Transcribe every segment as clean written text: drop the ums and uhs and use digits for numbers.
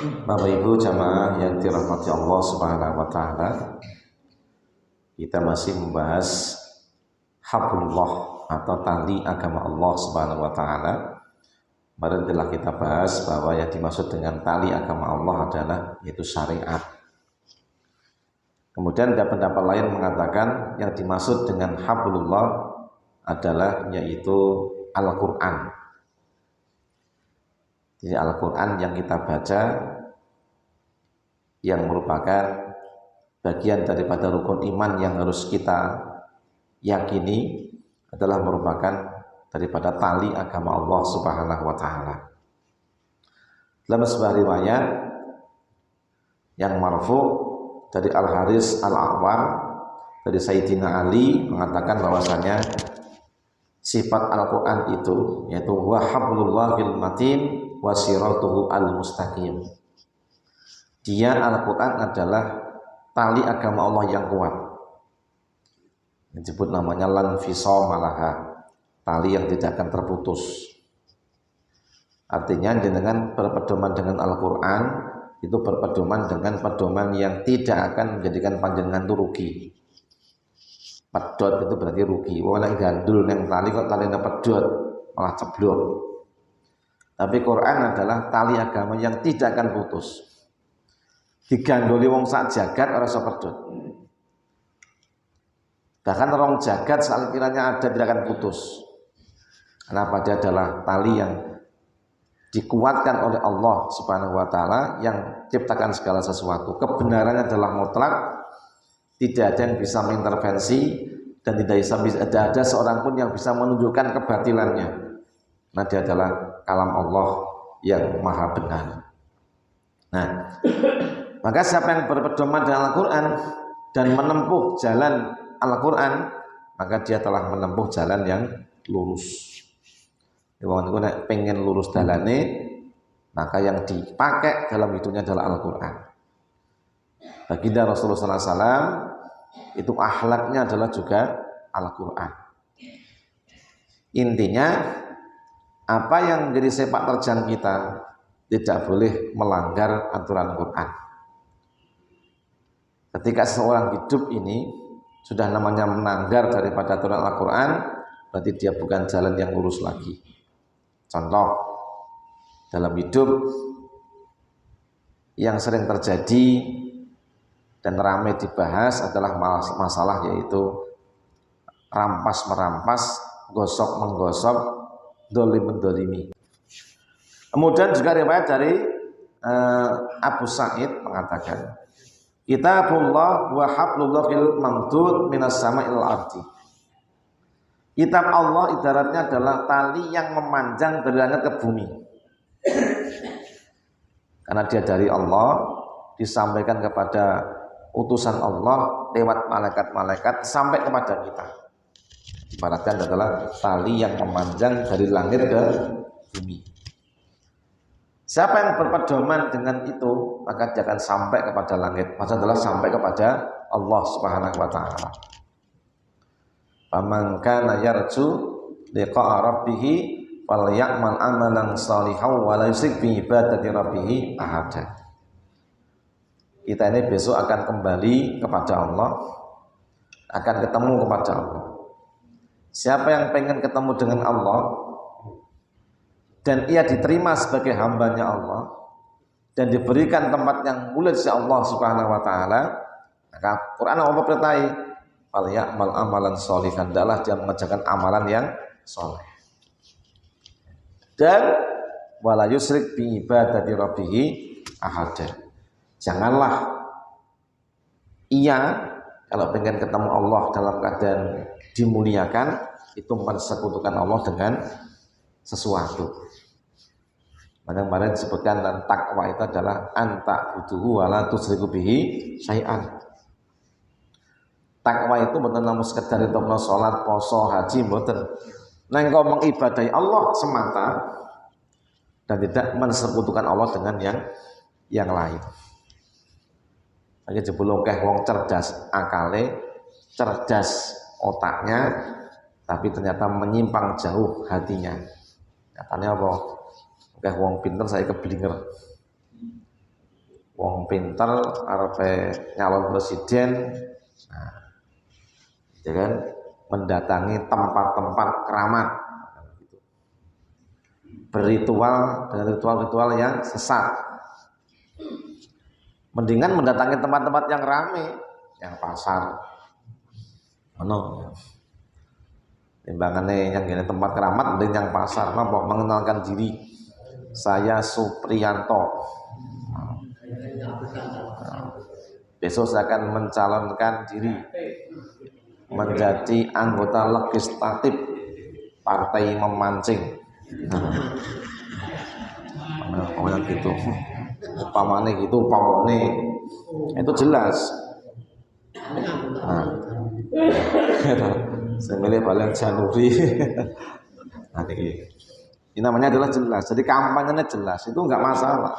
Bapak Ibu jamaah yang dirahmati Allah Subhanahu wa taala, kita masih membahas hablullah atau tali agama Allah Subhanahu wa taala. Kemarin telah kita bahas bahwa yang dimaksud dengan tali agama Allah adalah yaitu syariat. Kemudian ada pendapat lain mengatakan yang dimaksud dengan hablullah adalah yaitu Al-Qur'an. Jadi Al-Qur'an yang kita baca yang merupakan bagian daripada rukun iman yang harus kita yakini adalah merupakan daripada tali agama Allah Subhanahu wa taala. Dalam sebuah riwayat yang marfu dari Al-Haris Al-A'war dari Sayyidina Ali mengatakan bahwasanya sifat Al-Qur'an itu yaitu wa hablullahil matin wa siratuhu al-mustaqim. Dia Al-Quran adalah tali agama Allah yang kuat. Disebut namanya lanfisomalaha, tali yang tidak akan terputus. Artinya dengan berpedoman dengan Al-Quran itu berpedoman dengan pedoman yang tidak akan menjadikan panjenengan itu rugi. Pedot itu berarti rugi. Wong gandul neng tali kok talinya pedot malah ceblok. Tapi Quran adalah tali agama yang tidak akan putus. Digandoli wong sak jagat ora iso pedhot. Bahkan rong jagat sekiranya ada tidak akan putus. Kenapa? Dia adalah tali yang dikuatkan oleh Allah Subhanahu wa taala yang ciptakan segala sesuatu. Kebenarannya adalah mutlak, tidak ada yang bisa mengintervensi dan tidak ada seorang pun yang bisa menunjukkan kebatilannya. Nah, dia adalah kalam Allah yang maha benar. Nah, maka siapa yang berpedoman dengan Al-Quran dan menempuh jalan Al-Quran, maka dia telah menempuh jalan yang lurus. Kalau nek pengen lurus dalane, maka yang dipakai dalam hidupnya adalah Al-Quran. Baginda Rasulullah SAW itu akhlaknya adalah juga Al-Quran. Intinya apa yang menjadi sepak terjang kita tidak boleh melanggar aturan Quran. Ketika seseorang hidup ini sudah namanya melanggar daripada aturan Al-Quran, berarti dia bukan jalan yang lurus lagi. Contoh, dalam hidup yang sering terjadi dan ramai dibahas adalah masalah yaitu rampas-merampas, gosok-menggosok, dolim-mendolimi. Kemudian juga riwayat dari Abu Sa'id mengatakan, Kitabullah wa hablullahil mamdud minas sama'il ardi. Kitab Allah ibaratnya adalah tali yang memanjang dari langit ke bumi. Karena dia dari Allah, disampaikan kepada utusan Allah lewat malaikat-malaikat sampai kepada kita. Ibaratkan adalah tali yang memanjang dari langit ke bumi. Siapa yang berpedoman dengan itu, maka dia akan sampai kepada langit. Maksudnya adalah sampai kepada Allah Subhanahu wa taala. Faman kana yarju liqa'a rabbih falyamal amalan shalihan wa la yusyrik bi ibadati rabbih ahada. Kita ini besok akan kembali kepada Allah, akan ketemu kepada Allah. Siapa yang pengen ketemu dengan Allah dan ia diterima sebagai hambanya Allah dan diberikan tempat yang mulia oleh Allah Subhanahu wa taala, maka Quran Allah perintahai fal ya'mal amalan sholihan, adalah dia mengerjakan amalan yang soleh dan wala yusyrik bi ibadati rabbih ahada. Janganlah ia kalau pengen ketemu Allah dalam keadaan dimuliakan itu mensekutukan Allah dengan sesuatu. Kemarin disebutkan dan takwa itu adalah anta butuhu wala tusyriku bihi syai'an. Takwa itu bukan namun sekedar itu sholat, poso, haji, bukan. Neng kau mengibadahi Allah semata dan tidak mensekutukan Allah dengan yang lain. Lagi jebulung keh wong cerdas akale, cerdas otaknya, tapi ternyata menyimpang jauh hatinya. Katanya apa? Kayak wong pinter saya keblinger. wong pinter arepe nyalon presiden, nah, ya kan, mendatangi tempat-tempat keramat, berritual dengan ritual-ritual yang sesat. Mendingan mendatangi tempat-tempat yang ramai, yang pasar, timbangannya yang gini tempat keramat, mending yang pasar. Nampak mengenalkan diri, saya Supriyanto. Besok saya akan mencalonkan diri menjadi anggota legislatif partai memancing. Pokoknya gitu. Upamane gitu, upamane itu jelas. Nah, saya milih Balen Januri. Nah, ini namanya adalah jelas. Jadi kampanyenya jelas, itu enggak masalah.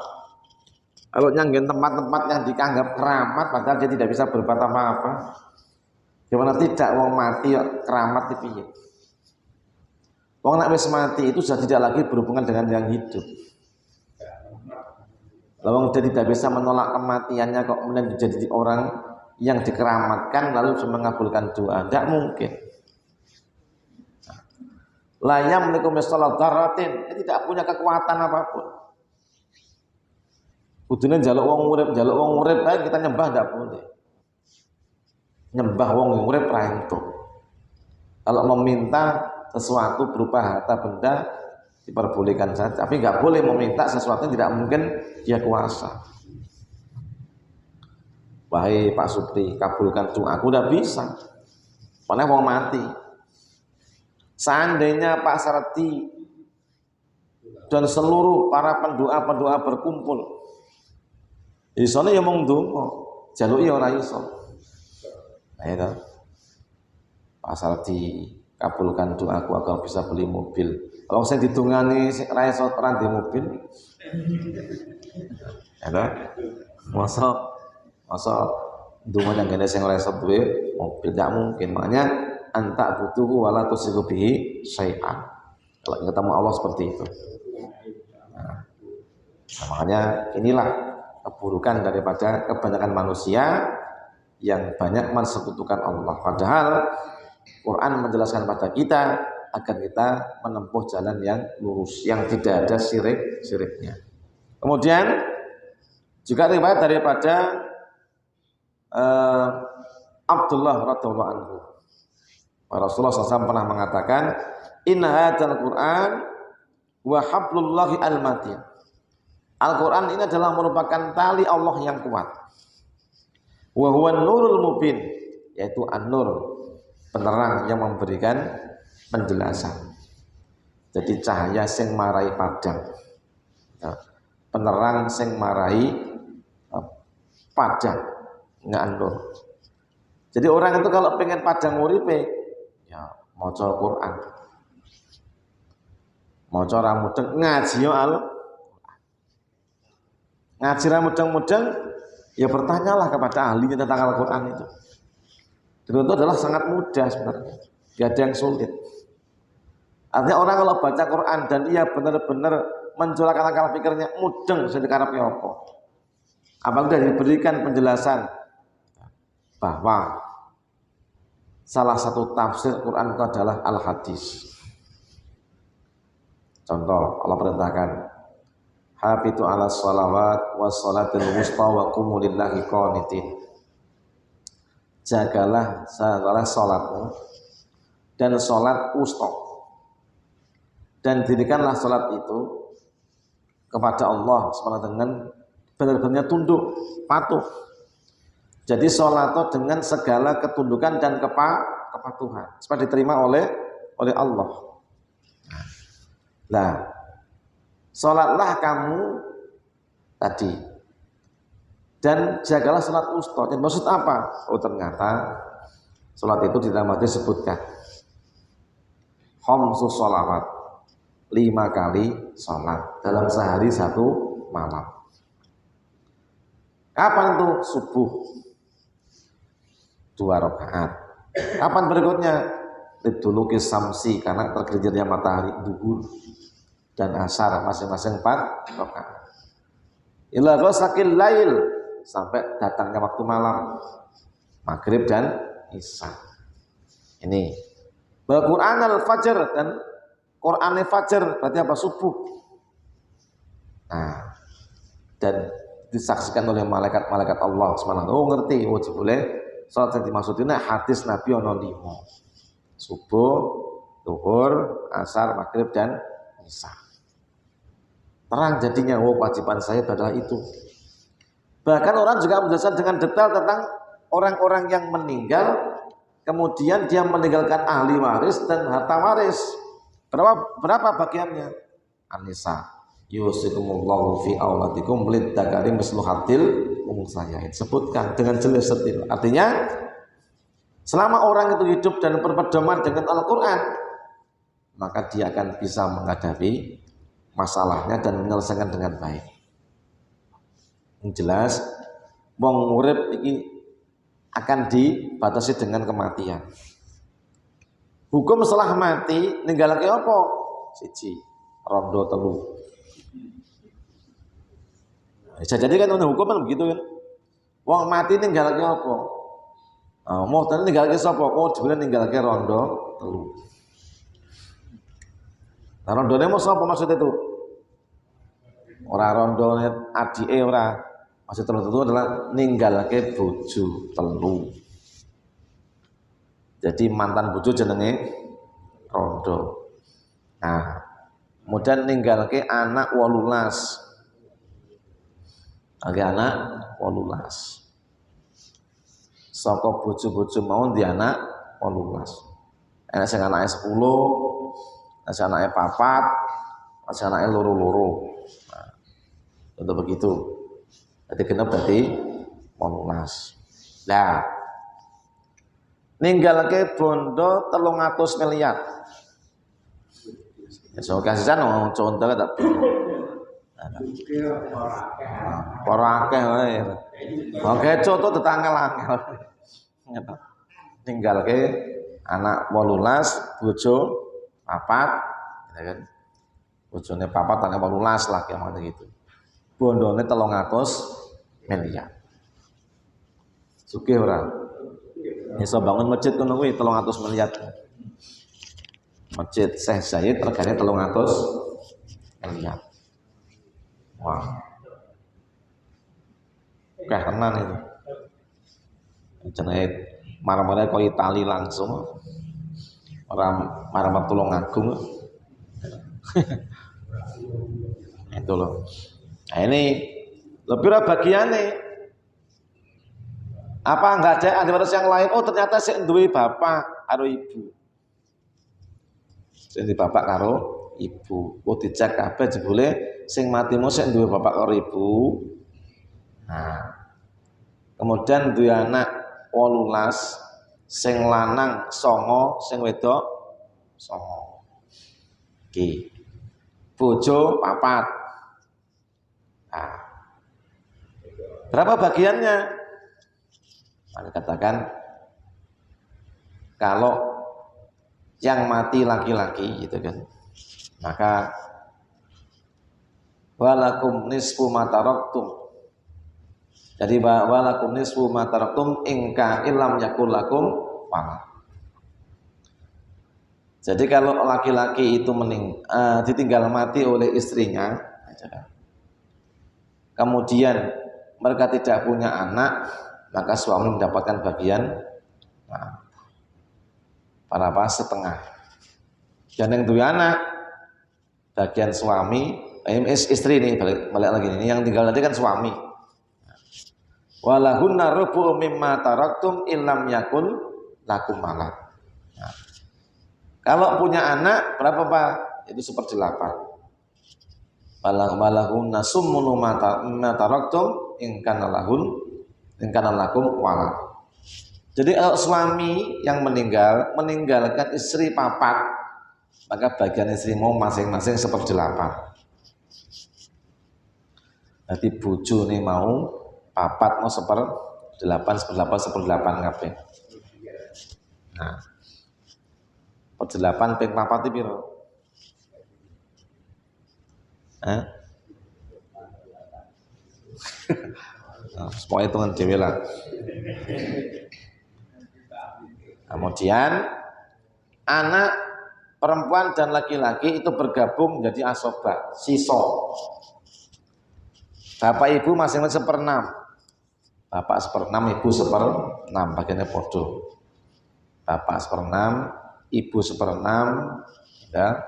Kalau nyanggin tempat-tempat yang dianggap keramat, padahal dia tidak bisa berbuat apa-apa. Gimana tidak, wong mati yuk keramat itu piye? Wong nek wis mati itu sudah tidak lagi berhubungan dengan yang hidup. Lalu dia tidak bisa menolak kematiannya kok kemudian menjadi orang yang dikeramatkan lalu bisa mengabulkan doa. Tidak mungkin. La yamliku misqala dzarratin, dia tidak punya kekuatan apapun. Kudune njaluk wong urip bae kita nyembah ndak boleh. Nyembah wong urip ra entuk. Kalau meminta sesuatu berupa harta benda diperbolehkan saja, tapi nggak boleh meminta sesuatu yang tidak mungkin dia kuasa. Wahai Pak Supri, kabulkan doaku, udah bisa. Mana mau mati. Seandainya Pak Sarti dan seluruh para pendoa berkumpul, isone ya mung ndonga, jaluki ora iso. Nah itu. Pak Sarti, kabulkan doaku agar bisa beli mobil. Kalau saya ditungani ra iso ora di mobil. Ya, masa ndonga nang kene sing ora iso duwe mobil, tidak mungkin. Makanya anta butuhu wala tusiku bihi syai'an. Kalau ketemu Allah seperti itu. Nah, makanya inilah keburukan daripada kebanyakan manusia yang banyak mensekutukan Allah. Padahal Quran menjelaskan pada kita agar kita menempuh jalan yang lurus, yang tidak ada syirik-syiriknya. Kemudian juga riwayat daripada Abdullah radhiyallahu anhu. Rasulullah SAW pernah mengatakan, inna hadzal Qur'an wa hablullahi al-matin. Al-Quran ini adalah merupakan tali Allah yang kuat. Wa huwa nurul mubin, yaitu an-nur, penerang yang memberikan penjelasan. Jadi cahaya sing marai padang, penerang sing marai padang, nganur. Jadi orang itu kalau pengen padang uripe, ya maca Quran, maca ra mudeng, ngaji yo ngaji ra mudeng-mudeng, ya bertanyalah kepada ahli tentang Al-Quran itu. Dan itu adalah sangat mudah sebenarnya, tidak ada yang sulit. Artinya orang kalau baca Quran dan ia benar-benar mencurahkan akal pikirnya, mudeng sing dikarepe apa. Apabila diberikan penjelasan bahwa salah satu tafsir Quran itu adalah al-hadis. Contoh, Allah perintahkan, hafitu ala sholawat wa sholatil wusta wa qumu lillahi qanitin. Jagalah sholatmu dan sholat wusta, dan dirikanlah sholat itu kepada Allah SWT dengan benar-benar tunduk, patuh. Jadi sholat itu dengan segala ketundukan dan kepatuhan supaya diterima oleh Allah. Nah, sholatlah kamu tadi dan jagalah sholat wusta. Dan maksud apa? Oh ternyata sholat itu di dalam hadis disebutkan khamsu sholawat, 5 kali sholat dalam sehari 1 malam. Kapan itu? Subuh 2 rakaat. Kapan berikutnya? Liduluki samsi, karena tergelincirnya matahari duhur, dan asar masing-masing 4 rakaat. ila ghasaqil lail, sampai datangnya waktu malam, maghrib dan isya. Ini Quran al-fajr, dan Quran al-fajr berarti apa? Subuh. Nah, dan disaksikan oleh malaikat-malaikat Allah SWT. Oh ngerti, oh boleh salat yang dimaksud ini hadis Nabi ono 5. Subuh, zuhur, asar, maghrib dan isya. Terang jadinya, oh kewajiban saya adalah itu. Bahkan orang juga menjelaskan dengan detail tentang orang-orang yang meninggal, kemudian dia meninggalkan ahli waris dan harta waris. Berapa bagiannya? An-Nisa. Yusikumullahu fi auladikum lidzakari mislu hadil unsayyain. Sebutkan dengan jelas detail. Artinya selama orang itu hidup dan berpedoman dengan Al-Quran, maka dia akan bisa menghadapi masalahnya dan menyelesaikan dengan baik. Yang jelas wong urip iki akan dibatasi dengan kematian. Hukum setelah mati ninggalake apa? Siji, rondo telu. Bisa jadi kan hukum kan begitu kan. Wong mati ninggalake apa? Mau tadi ninggalake sapa? Oh, jebule ninggalake rondo telu. Nah, rondone mau sapa maksud itu? Ora rondone adike ora. Maksud telu itu adalah ninggalake bojo telu. Jadi mantan bojo jenenge rondo. Nah, kemudian ninggalake anak 18. Anak 18. Saka bojo-bojo mau di anak 18. Enak sing anake 10, sing anake 4, sing anake loro-loro. Nah, untuk begitu. Jadi genep berarti 18. Nah, ninggalke bondo 300 miliar. Ya so kasisan contoh tak. Para akeh wae. Oke, contoh tetanggal-angel. Ninggalke anak 18, bojo 4, ya kan. Bojone 4, anak 18 lah kayak gitu. Bondone 300 miliar. Sugih ora? Iso bangun masjid kono kuwi 300 miliar. Masjid Syekh Zaid regane 300 miliar. Wah. Oke, tenan itu. Jenenge marah-marah kok Itali langsung. Orang marah-marah Tulungagung. Itu loh. Nah ini lebih bagiannya. Apa enggak ada waris yang lain? Oh ternyata sing duwe bapak karo ibu. Sing duwe bapak karo ibu. Oh dicek kabeh jebule sing matimu sing duwe bapak karo ibu. Nah. Kemudian duwe anak 18, sing lanang 9, sing wedok 9. Oke. Bojo 4. Nah. Berapa bagiannya? Maka katakan kalau yang mati laki-laki gitu kan, maka walakum nisfu ma taraktum. Jadi walakum nisfu ma taraktum ingka ilam yakul lakum walad. Jadi kalau laki-laki itu ditinggal mati oleh istrinya, kemudian mereka tidak punya anak, maka suami mendapatkan bagian setengah. Dan yang duwe anak, bagian suami, istri ini balik lagi ini yang tinggal nanti kan suami. Walahunna rubu mimma taraktum illam yakul lakum walad. Nah, kalau punya anak berapa Pak? Itu 1/8. Walahunna summunu mimma taraktum in kana lakum walad. Jadi kalau suami yang meninggalkan istri 4, maka bagian istri mau masing-masing 1/8. Jadi bojo nih mau 4 mau 1/8 kabeh. Nah, 1/8 ping 4 itu piro? Nah, semua hitungan dewe lah. Kemudian anak perempuan dan laki-laki itu bergabung menjadi asoba, siso. Bapak ibu masing-masing seperenam. Bapak seperenam, ibu seperenam, bagiannya podo. Bapak seperenam, ibu seperenam, ya.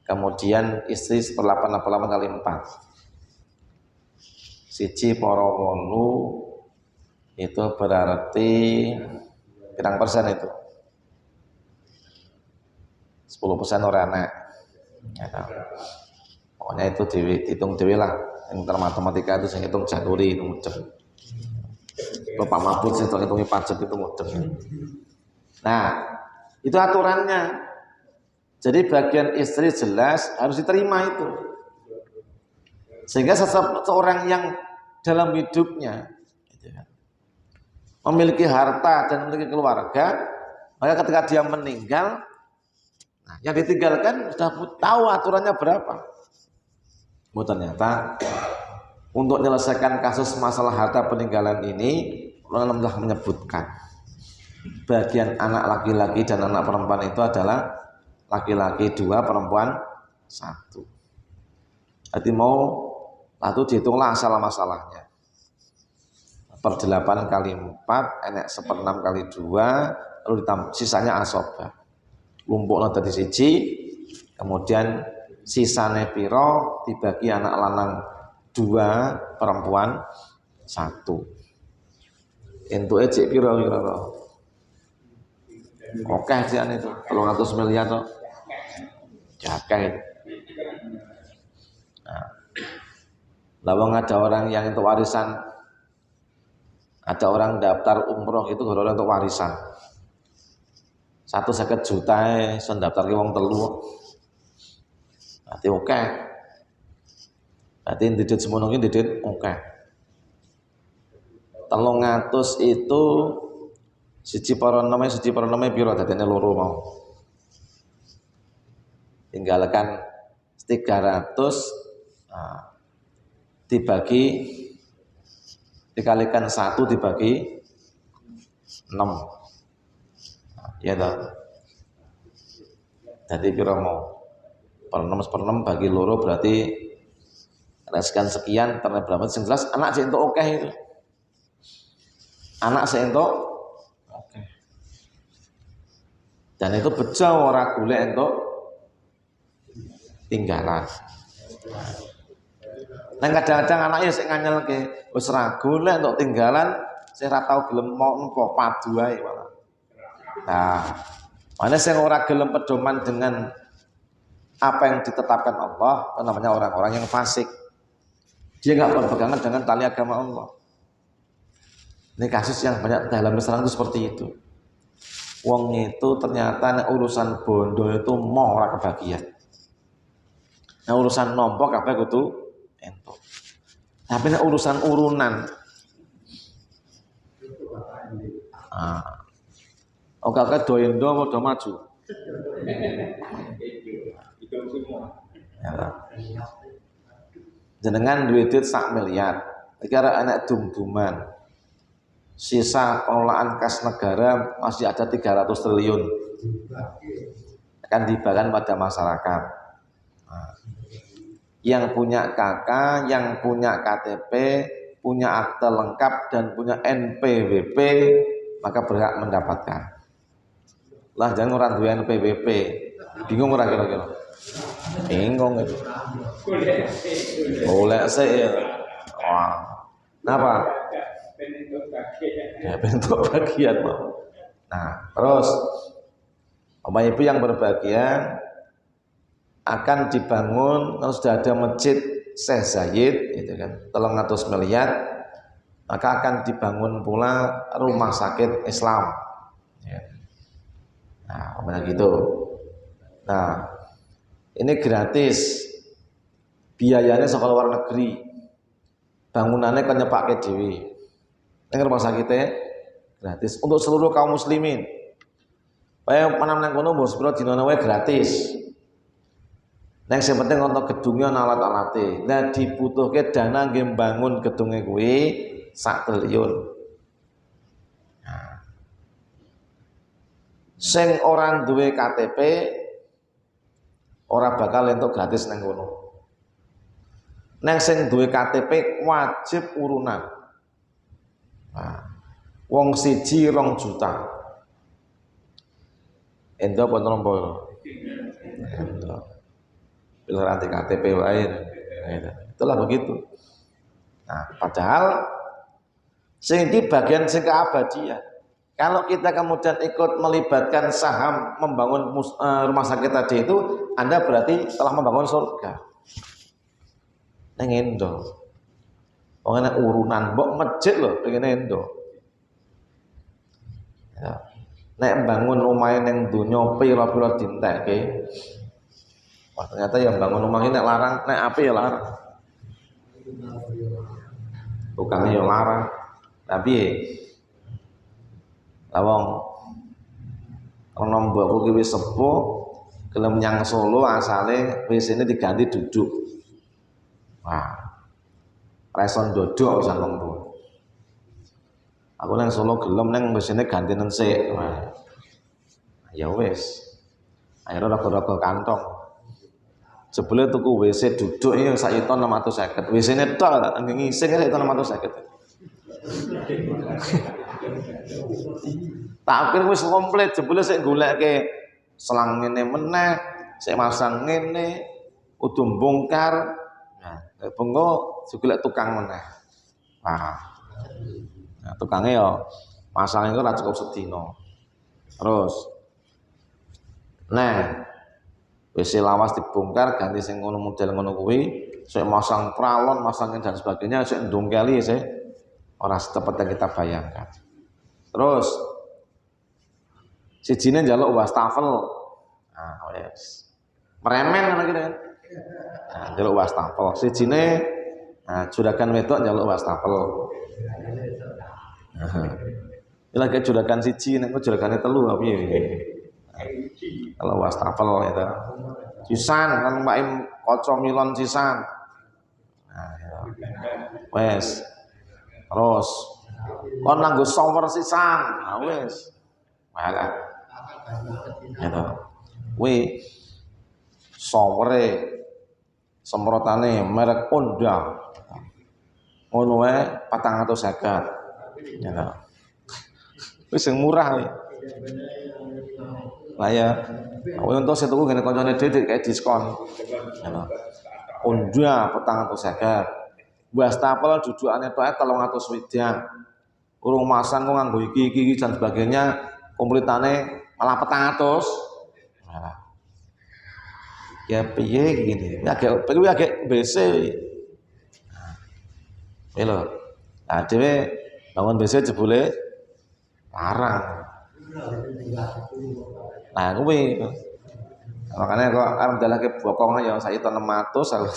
Kemudian istri 1/8 kali 4. Siji poro wolu itu berarti pirang persen itu? 10% orang anak. Ya, pokoknya itu hitung dewi lah. Yang matematika itu saya hitung Januri itu mudeng. Bapak Mahfud sih hitung pajak itu mudeng. Nah, itu aturannya. Jadi bagian istri jelas harus diterima itu. Sehingga seseorang yang dalam hidupnya memiliki harta dan memiliki keluarga, maka ketika dia meninggal, nah, yang ditinggalkan sudah tahu aturannya berapa. Ternyata untuk menyelesaikan kasus masalah harta peninggalan ini, Allah telah menyebutkan bagian anak laki-laki dan anak perempuan itu adalah laki-laki 2, perempuan 1. Jadi mau lalu dihitunglah masalahnya. Per 8 kali 4 enek 1/6 kali 2, lalu ditambah sisanya asoba. Lumpukna dadi siji, kemudian sisane piro dibagi anak lanang 2, perempuan 1. Entuke cek piro kira-kira? Oke jian itu 300 miliar toh. Jakeh itu. Nah, lawang ada orang yang untuk warisan, ada orang daftar umroh itu orang untuk warisan 150 juta daftar ke wong telu. Berarti oke. Berarti didit semono iki didit oke. 300 itu siji para nome piro dadene loro mau. Tinggalkan 300 dikalikan 1 dibagi 6. Ya toh. Jadi piro mau? Per 6 bagi loro berarti sekian karena berapa? Yang jelas anak sih entuk oke itu. Anak sih entuk oke. Dan itu bejo ora golek entuk tinggalan. Nah kadang-kadang anaknya sing nganyelke wis ra golek entuk tinggalan, sing ra tau gelem nopo padu ae malah. Nah, mana sing ora gelem pedoman dengan apa yang ditetapkan Allah, itu namanya orang-orang yang fasik. Dia nggak berpegangan dengan tali agama Allah. Ini kasus yang banyak dalam Islam itu seperti itu. Wong itu ternyata urusan bondo itu mau ora kebagian. Nah urusan nompo kabeh kudu entuk. Tapi nek urusan urunan oke doyen do padha maju. Ya. Jenengan duit 1 miliar. Iki arek anak dum-duman. Sisa pengelolaan kas negara masih ada 300 triliun. Akan dibagikan pada masyarakat. Nah, yang punya KK, yang punya KTP, punya akte lengkap dan punya NPWP, maka berhak mendapatkan. Lah jangan orang duwe NPWP. Bingung ora kira-kira? Bingung itu. Boleh sih. Wah. Kenapa? Ya bentuk bagian mau. Nah, terus Bapak Ibu yang berbahagia akan dibangun kalau sudah ada masjid Syekh Zayed gitu kan 300 miliar, maka akan dibangun pula rumah sakit Islam ya. Nah, begitu. Nah, ini gratis. Biayanya sekolah luar negeri. Bangunannya kan nyepake dhewe. Ning rumah sakitnya gratis untuk seluruh kaum muslimin. Bae panam nang kono mbok sepiro dinane wae gratis. Nek sing penting ana gedunge ana alat-alate. Lah dibutuhke dana nggih mbangun gedunge kuwi 1 triliun. Nah. Sing ora duwe KTP ora bakal entuk gratis nang kono. Neng sing duwe KTP wajib urunan. Nah, wong siji 2 juta. Endo apa nompo? Endo. Bila nanti KTP wae. Itulah begitu. Nah, padahal sing iki bagian sing keabadian. Kalau kita kemudian ikut melibatkan saham membangun rumah sakit tadi itu, Anda berarti telah membangun surga. Neng endo. Wong urunan mbok masjid lho pengen endo. Ya. Nek bangun omahe ning donya pira-pira dintekke. Wah, ternyata yang bangun rumah ini nek larang, nek api ya larang. Tukangnya ya larang. Tapi lawang ana mbokku ki wis sepuh, gelem nyang Solo asale WC-ne diganti duduk. Wah. Reson dodok pisan wong tuwa. Aku nang Solo gelem nang WC-ne gantinen sik. Wah. Ya wis. Akhirnya rogo-rogo kantong. Jebule tuku WC duduk iki sak yuta 650. WC-ne tok anggo ngising sak yuta 650. Tak kira wis komplit jebule sik goleke selang ngene meneh, sik masang ngene, kudu bongkar. Nah, bengko golek tukang meneh. Nah, tukangnya ya masang itu ora cukup sedina. Terus nah WC lawas dibongkar ganti sing ngono model ngono kuwi, sik masang pralon, masangin dan sebagainya, sik ndongkeli sik ora secepet yang kita bayangkan. Terus sijine njaluk wastafel. Nah, wis. Meremen ngono ki kan. Nah, njaluk wastafel. Sijine juragan wedok njaluk wastafel. Ini lagi juragan siji nek juragane telu piye. Kalau wastafel itu. Sisan kan Mbak Im kaca milon sisan. Nah, ya. Wes. Terus kon nganggo shower sisan. Nah, wes. Malah. Gitu. Kuwi showere semprotane merek Honda. Ngono wae 450. Ya. Wis sing murah kuwi. Lah ya, aku untuk saya tuku gini koncone dhewe kayak diskon. Honda 450. Wastafel dudukane tok 360. Urung masang kok nganggo iki dan sebagainya, komplitane malah 400. Nah. Ya piye gini. Agak BC. Nah. Lho. Nah, dhewe bangun BC jebule larang. Nah, kuwi. Makanya kok arep dalake bokong ya sak juta 600 aku.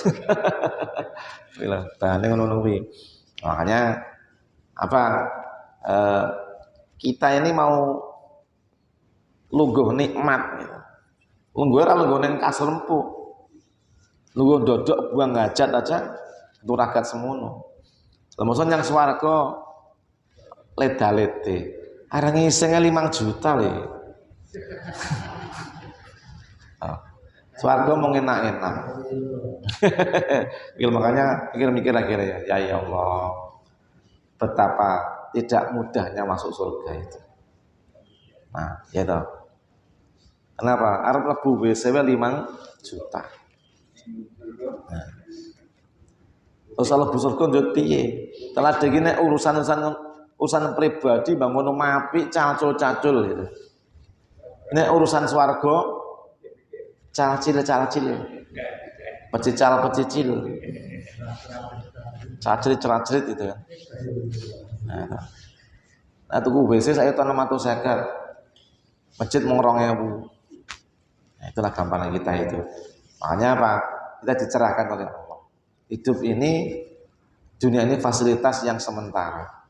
Lha, bahane ngono kuwi. Makanya apa kita ini mau lungguh nikmat gitu. Lungguh ora lungguh ning kasur empuk. Lungguh dodok buang hajat aja turagat semono. Lah mosok yang swarga leda-lede. Arang ngisenge 5 juta lho. Swarga mau enak-enak. Makanya mikir akhirnya ya Allah, betapa tidak mudahnya masuk surga itu. Nah, ya toh. Kenapa? Arep lebu WC 5 juta. Nah. Terus lebu surga njot piye? Telah dene urusan pribadi bangun omah apik cacul-cacul gitu. Ini urusan swarga cacil. Pecicil. Cacrit itu kan. Nah, tuku WC saya tahun 650. Masjid mau 2000. Nah, itulah gampangnya kita itu. Makanya apa? Kita dicerahkan oleh Allah. Hidup ini, dunia ini fasilitas yang sementara.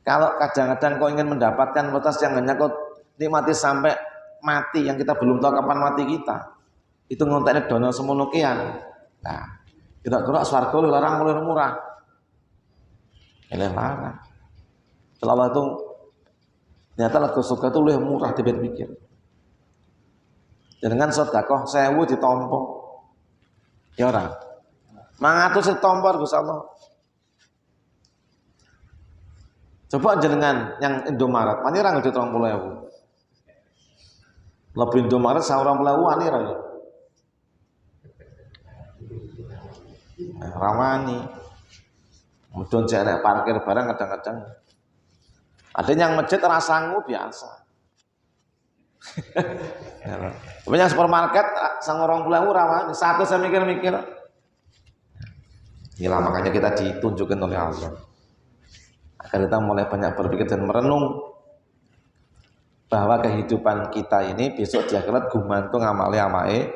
Kalau kadang-kadang kau ingin mendapatkan fasilitas yang hanya kau nikmati sampai mati, yang kita belum tahu kapan mati kita. itu ngonteknya dono semono kian. Nah, kira-kira swarga lu larang mulai murah. Ini larang. Kalau Allah itu ternyata lagu surga itu lebih murah dipikir. Dengan sedekah 1000 ditompo. Ya ora. 100 ditompo Gus Allah. Coba jenengan yang Indomaret, wani ra ngedit 30.000. Lebih Indomaret 20.000 wani ra. Rawani. Mudun cek parkir barang kadang-kadang. Ada yang masjid rasanggu biasa. Punya supermarket sang 20.000 rawani, satu saya mikir-mikir. Inilah makanya kita ditunjukkan oleh Allah. Agar kita mulai banyak berpikir dan merenung bahwa kehidupan kita ini besok di akhirat gumantung amale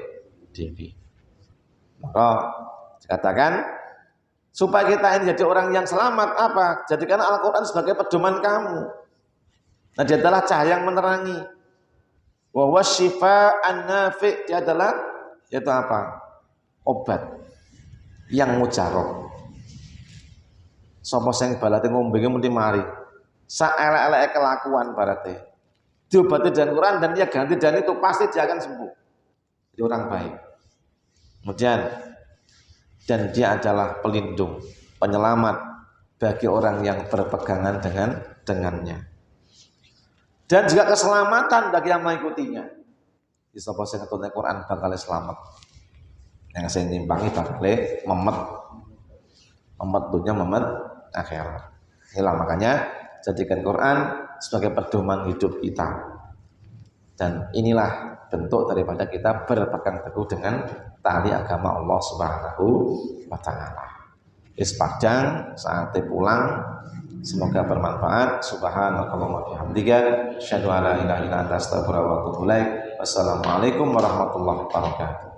dewi. Maka dikatakan supaya kita ini jadi orang yang selamat apa? Jadikan Al-Quran sebagai pedoman kamu. Nah, dia adalah cahaya yang menerangi. Wa wasyifa'an nafi', dia adalah yaitu apa? Obat yang mujarab. Sapa sing balate ngombe mesti mari. Sak elek-eleke kelakuan barate. Diobati dengan Quran dan dia ganti dan itu pasti dia akan sembuh. Jadi orang baik. Kemudian dan dia adalah pelindung, penyelamat bagi orang yang berpegangan dengannya. Dan juga keselamatan bagi yang mengikutinya. Di sapa sing ngetutne Quran bakal selamat. Yang sing nimbangi bakal memet dunya memet akhirat. Inilah makanya jadikan Quran sebagai pedoman hidup kita. Dan inilah bentuk daripada kita berpegang teguh dengan tali agama Allah Subhanahu wa taala. Panjang saatnya pulang. Semoga bermanfaat. Subhanakallahumma wa bihamdika asyhadu an la ilaha illa anta astaghfiruka wa atubu ilaik. Wassalamualaikum warahmatullahi wabarakatuh.